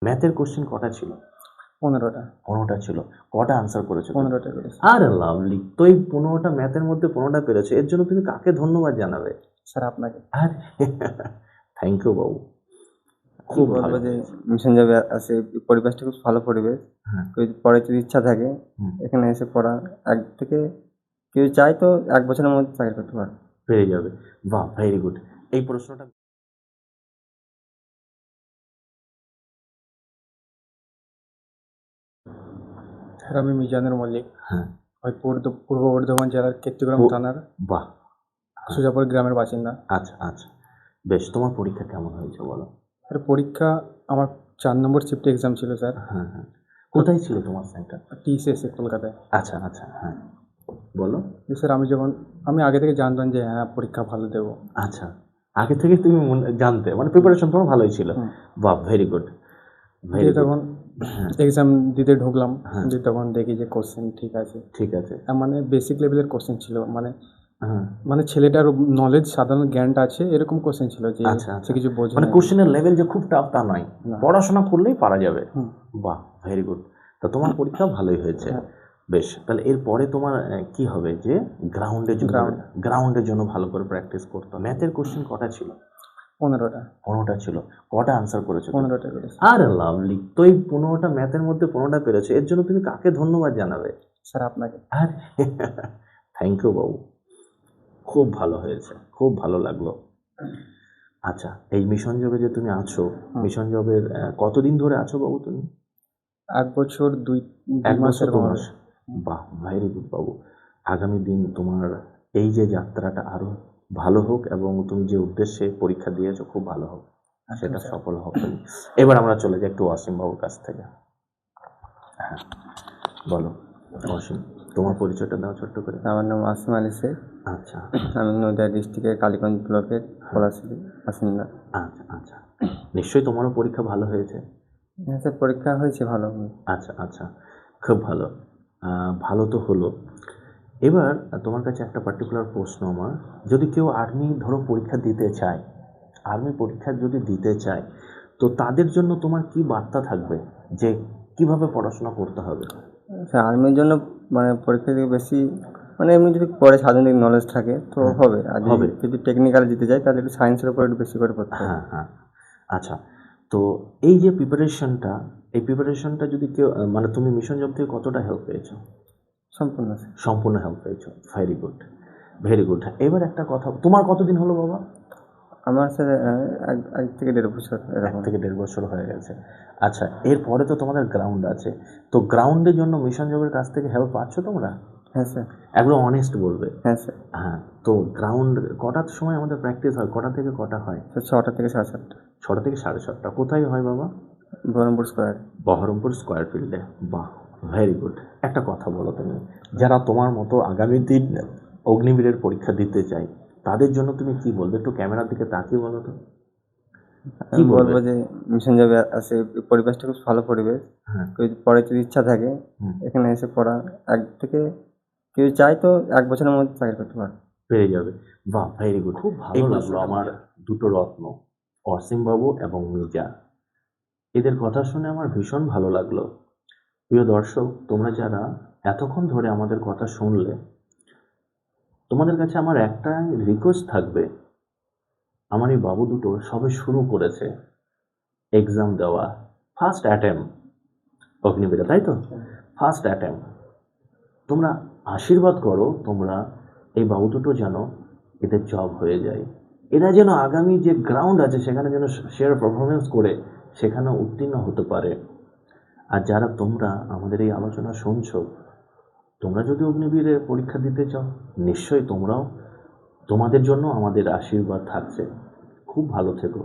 ম্যাথের কোশ্চেন কটা ছিল? 15টা। 15টা ছিল। কটা আনসার করেছো? 15টা করেছি। আরে লাভলি, তো এই 15টা ম্যাথের মধ্যে 15টা পেরেছো, এর জন্য তুমি কাকে ধন্যবাদ জানাবে? স্যার আপনাকে। আরে থ্যাংক ইউ বাবু, কি খুব বলবো ভালো। যে মিশন যাবে আছে, পরিবেশটা খুব ভালো পরিবেশ। হ্যাঁ। পরে যদি ইচ্ছা থাকে হুম, এখানে এসে পড়া, এক থেকে কেউ চায় তো 1 বছরের মধ্যে চাকরি করতে পারে। পেরে যাবে। বাহ, ভেরি গুড। এই প্রশ্নটা স্যার আমি মিজানুর মল্লিক, হ্যাঁ, ওই পূর্ব বর্ধমান জেলার কেতুগ্রাম থানার বাহ, সুজাপুর গ্রামের বাসিন্দা। আচ্ছা আচ্ছা, বেশ। তোমার পরীক্ষা কেমন হয়েছে বলো? স্যার পরীক্ষা আমার 4 নম্বর শিফট এক্সাম ছিল স্যার। হ্যাঁ হ্যাঁ, কোথায় ছিল তোমার সেন্টার? টিসিএসে কলকাতায়। আচ্ছা আচ্ছা, হ্যাঁ বলো। যে স্যার আমি আগে থেকে জানতাম যে হ্যাঁ পরীক্ষা ভালো দেবো। আচ্ছা, আগে থেকে তুমি জানতে, মানে প্রিপারেশন তোমার ভালোই ছিল। হুম। বাহ, ভেরি গুড, ভেরি দিয়ে গুড। তখন হ্যাঁ এক্সাম দিতে ঢুকলাম, হ্যাঁ, দিয়ে তখন দেখি যে কোশ্চেন ঠিক আছে। ঠিক আছে। মানে বেসিক লেভেলের কোশ্চেন ছিল, মানে হ্যাঁ, মানে ছেলেটার নলেজ, সাধারণ জ্ঞানটা আছে এরকম কোশ্চেন ছিল যে আচ্ছা সে আচ্ছা, কিছু বোঝে মানে না। কোশ্চেনের লেভেল যে খুব টাফ তা নয়, না। পড়াশোনা করলেই পারা যাবে। হুম। বাহ, ভেরি গুড। তো তোমার পরীক্ষা ভালোই হয়েছে। হ্যাঁ। বেশ, তাহলে এরপরে তোমার কি হবে যে গ্রাউন্ডের জন্য, গ্রাউন্ডের জন্য ভালো করে প্র্যাকটিস করতে হবে। ম্যাথের কোশ্চেন কটা ছিল? 15টা। 15টা ছিল। কটা আনসার করেছো? 15টা করেছি। আরে লাভলি, তো এই 15টা ম্যাথের মধ্যে 15টা পেরেছো, এর জন্য তুমি কাকে ধন্যবাদ জানাবে? স্যার আপনাকে। আরে থ্যাংক ইউ বাবু, খুব ভালো হয়েছে, খুব ভালো লাগলো। আচ্ছা, এই মিশন জবে যে তুমি আছো, মিশন জবের কতদিন ধরে আছো বাবু তুমি? 1 বছর 2 1 বছর মাসের 2 হবে। মাস। বাহ, ভেরি গুড বাবু। আগামী দিন তোমার এই যে যাত্রাটা আরো ভালো হোক, এবং তুমি যে উদ্দেশ্যে পরীক্ষা দিয়েছো খুব ভালো হোক, সেটা স্যার। সফল হবে। এবার আমরা চলে যাই একটু অসীম বাবুর কাছ থেকে। হ্যাঁ, বলো অসীম, তোমার পরিচয়টা দাও ছোট্ট করে। আমার নাম আসিম আলী শেখ। আচ্ছা আমি নদিয়া ডিস্ট্রিক্টের কালীগঞ্জ ব্লকের পলাশীর বাসিন্দা। আচ্ছা আচ্ছা, নিশ্চয়ই তোমারও পরীক্ষা ভালো হয়েছে। হ্যাঁ স্যার, পরীক্ষা হয়েছে ভালো। আচ্ছা আচ্ছা, খুব ভালো। ভালো তো হলো। এবার তোমার কাছে একটা পার্টিকুলার প্রশ্ন আমার, যদি কেউ আর্মি ধরো পরীক্ষা দিতে চায়, আর্মি পরীক্ষা যদি দিতে চায়, তো তাদের জন্য তোমার কি বার্তা থাকবে যে কিভাবে পড়াশোনা করতে হবে? স্যার আর্মির জন্য মানে পরীক্ষা থেকে বেশি, মানে এমনি যদি পড়ে সাধারণ নলেজ থাকে তো হ্যাঁ, হবে, আর হবে। যদি টেকনিক্যাল যেতে চাই তাহলে একটু সায়েন্সের উপর একটু বেশি করে পড়তে হবে। হ্যাঁ হ্যাঁ, আচ্ছা। তো এই যে প্রিপারেশনটা, এই প্রিপারেশনটা যদি কেউ মানে তুমি মিশন জব থেকে কতটা হেল্প পেয়েছো? সম্পূর্ণ স্যার। সম্পূর্ণ হেল্প পেয়েছো, ভেরি গুড, ভেরি গুড। এবার একটা কথা, তোমার কতদিন হলো বাবা? আমার স্যার 1 থেকে 1.5 বছর 1 এরকম। থেকে 1.5 বছর হয়ে গেছে। আচ্ছা, এরপরে তো তোমাদের গ্রাউন্ড আছে, তো গ্রাউন্ডের জন্য মিশন জবের কাছ থেকে হেল্প পাচ্ছ তোমরা? হ্যাঁ স্যার। একদম অনেস্ট বলবে। হ্যাঁ স্যার। হ্যাঁ, তো গ্রাউন্ড কটার সময় আমাদের প্র্যাকটিস হয়, কটা থেকে কটা হয়? স্যার 6টা থেকে 7:30। 6টা থেকে 7:30। কোথায় হয় বাবা? বহরমপুর স্কোয়ার। বহরমপুর স্কোয়ার ফিল্ডে। বাহ, ভেরি গুড। একটা কথা বলো তুমি, যারা তোমার মতো আগামী দিন অগ্নিবীরের পরীক্ষা দিতে চায়, তাদের জন্য তুমি কি বলবে? একটু ক্যামেরার দিকে তাকিয়ে বলো তো, কি আমি বলবে? বলবো যে মিশন যাবে আছে, পরিবেশটা খুব ভালো পরিবেশ। হ্যাঁ, পরে যদি ইচ্ছা থাকে হুম, এখানে এসে পড়া, এক থেকে কেউ চায় তো 1 বছরের মধ্যে চাকরি করতে পারে। পেরে যাবে। বাহ, ভেরি গুড। খুব ভালো লাগলো আমার দুটো রত্ন, অসীম বাবু এবং মির্জা, এদের কথা শুনে আমার ভীষণ ভালো লাগলো। প্রিয় দর্শক, তোমরা যারা এতক্ষণ ধরে আমাদের কথা শুনলে, তোমাদের কাছে আমার একটা রিকোয়েস্ট থাকবে, আমার এই বাবু দুটো সবে শুরু করেছে এক্সাম দেওয়া, ফার্স্ট অ্যাটেম্প অগ্নিবীরে, তাই তো? First attempt. তোমরা আশীর্বাদ করো, তোমরা এই বাবু দুটো যেন এদের জব হয়ে যায়, এরা যেন আগামী যে গ্রাউন্ড আছে সেখানে যেন সেরা পারফরমেন্স করে সেখানে উত্তীর্ণ হতে পারে। আর যারা তোমরা আমাদের এই আলোচনা শুনছো, তোমরা যদি অগ্নিবীরে পরীক্ষা দিতে চাও, নিশ্চয়ই তোমরাও, তোমাদের জন্য আমাদের আশীর্বাদ থাকছে। খুব ভালো থেকো।